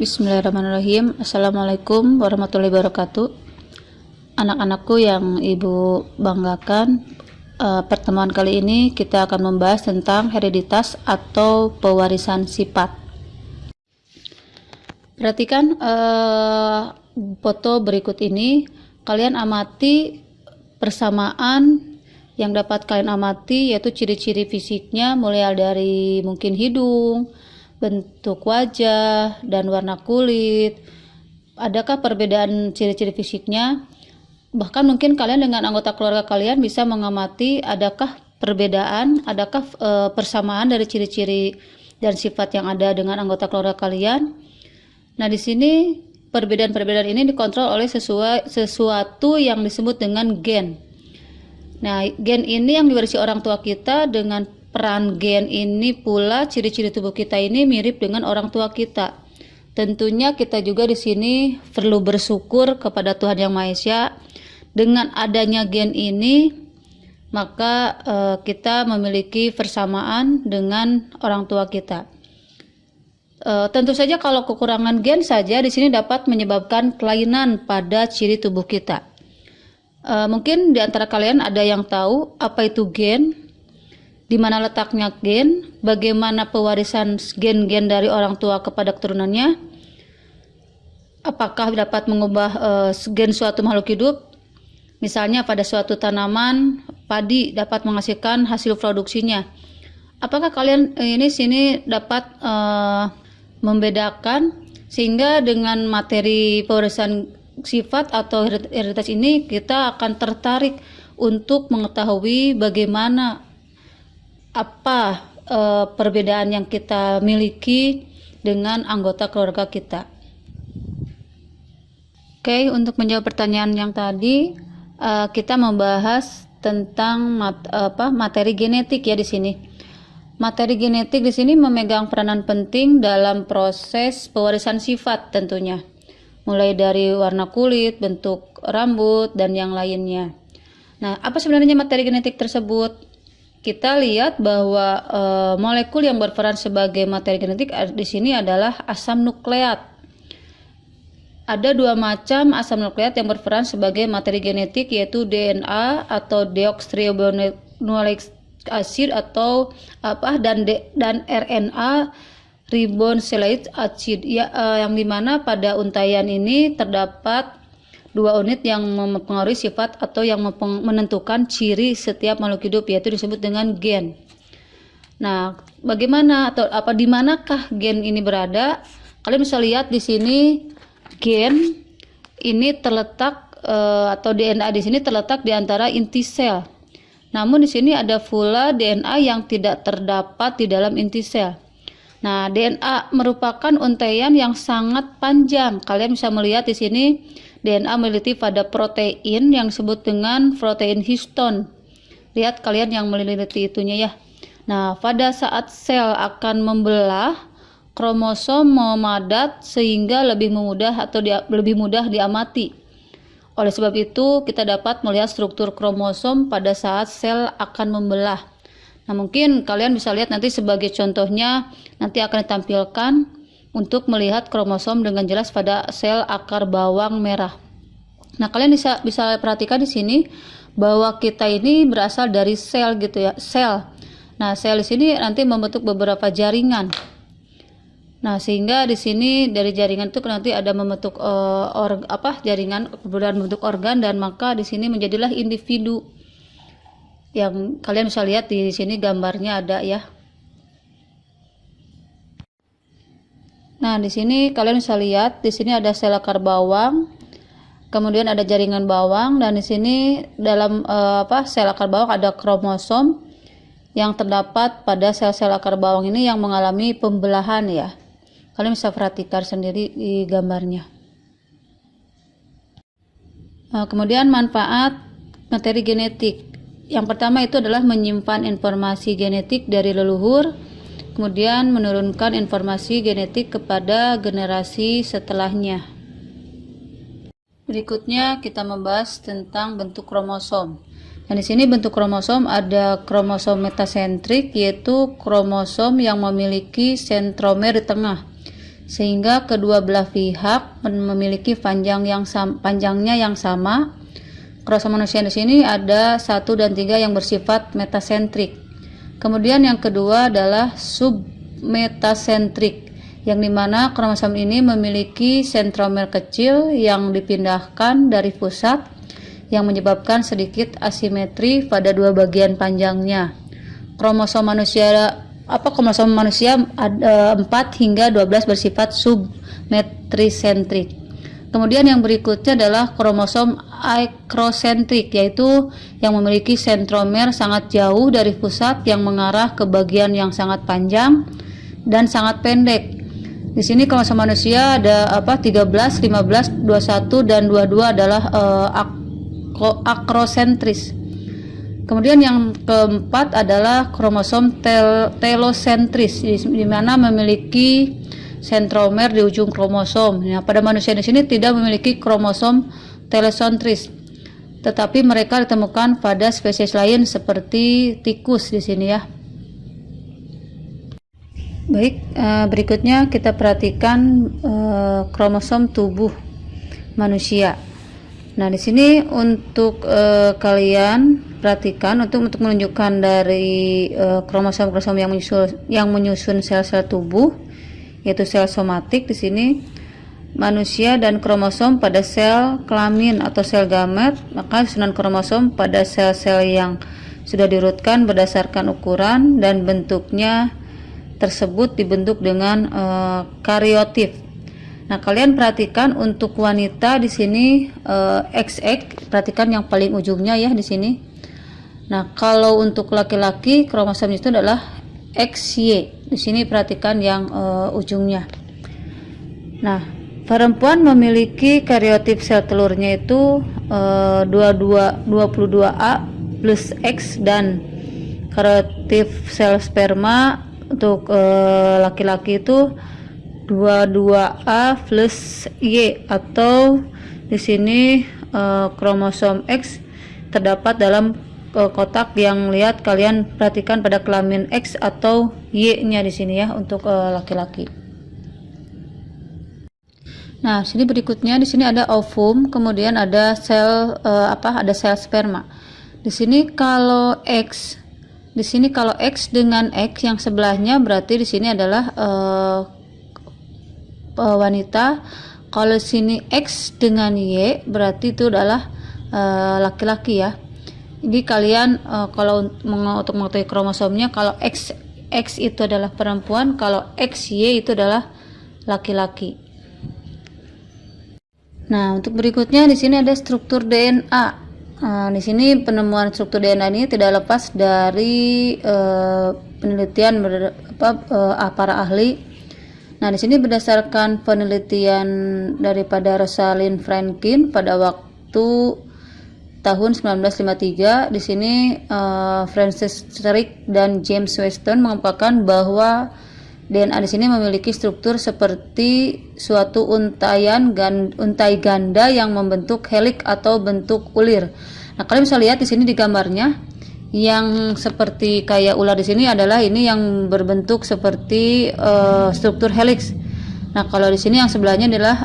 Bismillahirrahmanirrahim. Assalamualaikum warahmatullahi wabarakatuh. Anak-anakku yang ibu banggakan, pertemuan kali ini kita akan membahas tentang hereditas atau pewarisan sifat. Perhatikan foto berikut ini. Kalian amati persamaan yang dapat kalian amati, yaitu ciri-ciri fisiknya mulai dari mungkin hidung, bentuk wajah, dan warna kulit. Adakah perbedaan ciri-ciri fisiknya? Bahkan mungkin kalian dengan anggota keluarga kalian bisa mengamati adakah perbedaan, adakah persamaan dari ciri-ciri dan sifat yang ada dengan anggota keluarga kalian. Nah, di sini perbedaan-perbedaan ini dikontrol oleh sesuatu yang disebut dengan gen. Nah, gen ini yang diwarisi orang tua kita. Dengan peran gen ini pula ciri-ciri tubuh kita ini mirip dengan orang tua kita. Tentunya kita juga di sini perlu bersyukur kepada Tuhan Yang Maha Esa. Dengan adanya gen ini, maka kita memiliki persamaan dengan orang tua kita. Tentu saja kalau kekurangan gen saja di sini dapat menyebabkan kelainan pada ciri tubuh kita. Mungkin di antara kalian ada yang tahu apa itu gen, di mana letaknya gen, bagaimana pewarisan gen-gen dari orang tua kepada keturunannya, apakah dapat mengubah gen suatu makhluk hidup. Misalnya pada suatu tanaman padi dapat menghasilkan hasil produksinya. Apakah kalian sini dapat membedakan sehingga dengan materi pewarisan sifat atau hereditas ini kita akan tertarik untuk mengetahui bagaimana apa perbedaan yang kita miliki dengan anggota keluarga kita. Oke, untuk menjawab pertanyaan yang tadi, kita membahas tentang materi genetik ya di sini. Materi genetik di sini memegang peranan penting dalam proses pewarisan sifat tentunya. Mulai dari warna kulit, bentuk rambut, dan yang lainnya. Nah, apa sebenarnya materi genetik tersebut? Kita lihat bahwa molekul yang berperan sebagai materi genetik di sini adalah asam nukleat. Ada dua macam asam nukleat yang berperan sebagai materi genetik, yaitu DNA atau deoxyribonucleic acid atau dan RNA ribonucleic acid yang dimana pada untaian ini terdapat dua unit yang mempengaruhi sifat atau yang menentukan ciri setiap makhluk hidup, yaitu disebut dengan gen. Nah, bagaimana atau di manakah gen ini berada? Kalian bisa lihat di sini gen ini terletak atau DNA di sini terletak di antara inti sel. Namun di sini ada pula DNA yang tidak terdapat di dalam inti sel. Nah, DNA merupakan untaian yang sangat panjang. Kalian bisa melihat di sini DNA meneliti pada protein yang disebut dengan protein histone. Lihat kalian yang meneliti itunya ya. Nah, pada saat sel akan membelah, kromosom memadat sehingga lebih mudah diamati. Oleh sebab itu, kita dapat melihat struktur kromosom pada saat sel akan membelah. Nah, mungkin kalian bisa lihat nanti sebagai contohnya, nanti akan ditampilkan untuk melihat kromosom dengan jelas pada sel akar bawang merah. Nah, kalian bisa perhatikan di sini bahwa kita ini berasal dari sel gitu ya, sel. Nah, sel di sini nanti membentuk beberapa jaringan. Nah, sehingga di sini dari jaringan itu nanti ada membentuk jaringan kemudian membentuk organ, dan maka di sini menjadilah individu. Yang kalian bisa lihat di sini gambarnya ada ya. Nah, di sini kalian bisa lihat di sini ada sel akar bawang, kemudian ada jaringan bawang, dan di sini dalam sel akar bawang ada kromosom yang terdapat pada sel-sel akar bawang ini yang mengalami pembelahan ya. Kalian bisa perhatikan sendiri di gambarnya. Nah, kemudian manfaat materi genetik. Yang pertama itu adalah menyimpan informasi genetik dari leluhur, kemudian menurunkan informasi genetik kepada generasi setelahnya. Berikutnya kita membahas tentang bentuk kromosom. Dan di sini bentuk kromosom ada kromosom metasentrik, yaitu kromosom yang memiliki sentromer di tengah. sehingga kedua belah pihak memiliki panjangnya yang sama. Kromosom manusia di sini ada 1 dan 3 yang bersifat metasentrik. Kemudian yang kedua adalah submetasentrik, yang dimana kromosom ini memiliki sentromer kecil yang dipindahkan dari pusat, yang menyebabkan sedikit asimetri pada dua bagian panjangnya. Kromosom manusia ada 4 hingga 12 bersifat submetrisentrik. Kemudian yang berikutnya adalah kromosom akrosentrik, yaitu yang memiliki sentromer sangat jauh dari pusat yang mengarah ke bagian yang sangat panjang dan sangat pendek. Di sini kromosom manusia ada 13, 15, 21 dan 22 adalah akrosentris. Kemudian yang keempat adalah kromosom telosentris, di mana memiliki sentromer di ujung kromosom. Nah, pada manusia di sini tidak memiliki kromosom telosentris, tetapi mereka ditemukan pada spesies lain seperti tikus di sini ya. Baik, berikutnya kita perhatikan kromosom tubuh manusia. Nah, di sini untuk kalian perhatikan untuk menunjukkan dari kromosom-kromosom yang menyusun sel-sel tubuh, yaitu sel somatik. Di sini manusia dan kromosom pada sel kelamin atau sel gamet, maka susunan kromosom pada sel-sel yang sudah diurutkan berdasarkan ukuran dan bentuknya tersebut dibentuk dengan karyotif. Nah, kalian perhatikan untuk wanita di sini XX, perhatikan yang paling ujungnya ya di sini. Nah, kalau untuk laki-laki kromosomnya itu adalah XY. Di sini perhatikan yang ujungnya. Nah, perempuan memiliki karyotif sel telurnya itu 22A plus X, dan karyotif sel sperma untuk laki-laki itu 22A plus Y, atau di sini kromosom X terdapat dalam kotak yang lihat kalian perhatikan pada kelamin X atau Y-nya di sini ya untuk laki-laki. Nah, sini berikutnya di sini ada ovum, kemudian ada sel ada sel sperma. Di sini kalau X dengan X yang sebelahnya berarti di sini adalah wanita. Kalau sini X dengan Y berarti itu adalah laki-laki ya. Jadi kalian kalau untuk mengetahui kromosomnya, kalau X itu adalah perempuan, kalau XY itu adalah laki-laki. Nah, untuk berikutnya di sini ada struktur DNA. Di sini penemuan struktur DNA ini tidak lepas dari penelitian para ahli. Nah, di sini berdasarkan penelitian daripada Rosalind Franklin pada waktu tahun 1953, di sini Francis Crick dan James Weston mengemukakan bahwa DNA di sini memiliki struktur seperti suatu untai ganda yang membentuk heliks atau bentuk ulir. Nah, kalian bisa lihat di sini di gambarnya, yang seperti kayak ular di sini adalah ini yang berbentuk seperti struktur heliks. Nah, kalau di sini yang sebelahnya adalah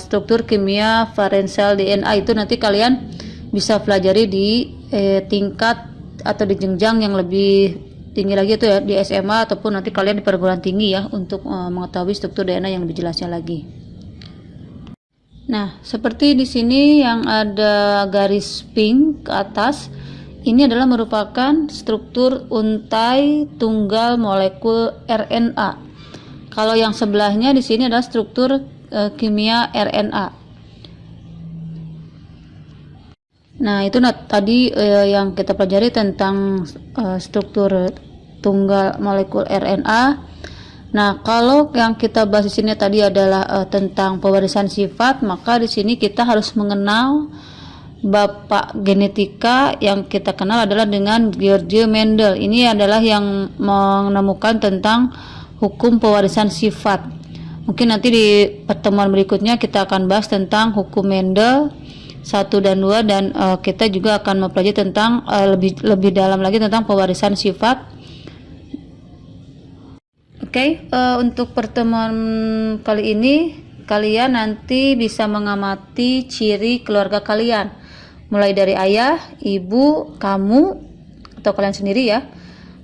struktur kimia varensel DNA. Itu nanti kalian bisa pelajari di tingkat atau di jenjang yang lebih tinggi lagi, itu ya di SMA ataupun nanti kalian di perguruan tinggi ya, untuk mengetahui struktur DNA yang lebih jelasnya lagi. Nah, seperti di sini yang ada garis pink ke atas, ini adalah merupakan struktur untai tunggal molekul RNA. Kalau yang sebelahnya di sini adalah struktur kimia RNA. Nah, itu tadi yang kita pelajari tentang struktur tunggal molekul RNA. Nah, kalau yang kita bahas di sini tadi adalah tentang pewarisan sifat, maka di sini kita harus mengenal bapak genetika yang kita kenal adalah dengan George Mendel. Ini adalah yang menemukan tentang hukum pewarisan sifat. Mungkin nanti di pertemuan berikutnya kita akan bahas tentang hukum Mendel 1 dan 2, dan kita juga akan mempelajari tentang lebih dalam lagi tentang pewarisan sifat. Oke, Oke, untuk pertemuan kali ini kalian nanti bisa mengamati ciri keluarga kalian, mulai dari ayah, ibu, kamu, atau kalian sendiri ya.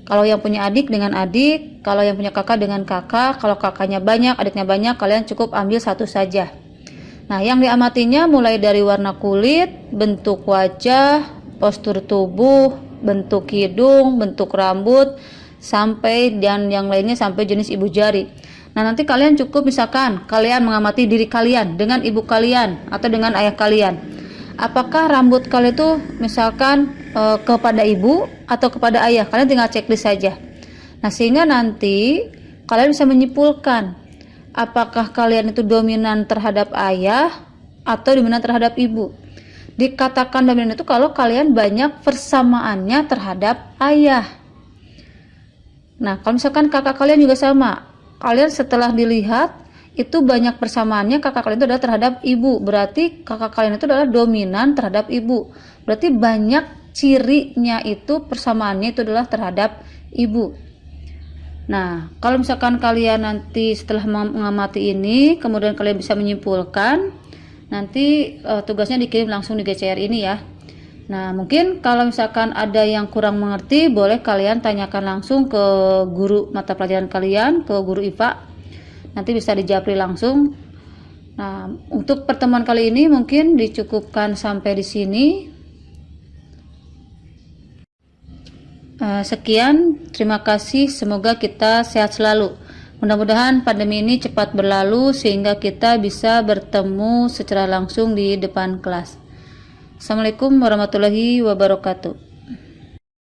Kalau yang punya adik dengan adik, kalau yang punya kakak dengan kakak, kalau kakaknya banyak, adiknya banyak, kalian cukup ambil satu saja. Nah, yang diamatinya mulai dari warna kulit, bentuk wajah, postur tubuh, bentuk hidung, bentuk rambut, sampai dan yang lainnya sampai jenis ibu jari. Nah, nanti kalian cukup misalkan kalian mengamati diri kalian dengan ibu kalian atau dengan ayah kalian. Apakah rambut kalian itu misalkan kepada ibu atau kepada ayah? Kalian tinggal checklist saja. Nah, sehingga nanti kalian bisa menyimpulkan apakah kalian itu dominan terhadap ayah atau dominan terhadap ibu. Dikatakan dominan itu kalau kalian banyak persamaannya terhadap ayah. Nah, kalau misalkan kakak kalian juga sama, kalian setelah dilihat itu banyak persamaannya kakak kalian itu adalah terhadap ibu, berarti kakak kalian itu adalah dominan terhadap ibu, berarti banyak cirinya itu persamaannya itu adalah terhadap ibu. Nah, kalau misalkan kalian nanti setelah mengamati ini, kemudian kalian bisa menyimpulkan, nanti tugasnya dikirim langsung di GCR ini ya. Nah, mungkin kalau misalkan ada yang kurang mengerti, boleh kalian tanyakan langsung ke guru mata pelajaran kalian, ke guru IPA. Nanti bisa dijawab langsung. Nah, untuk pertemuan kali ini mungkin dicukupkan sampai di sini. Sekian, terima kasih. Semoga kita sehat selalu. Mudah-mudahan pandemi ini cepat berlalu sehingga kita bisa bertemu secara langsung di depan kelas. Assalamualaikum warahmatullahi wabarakatuh.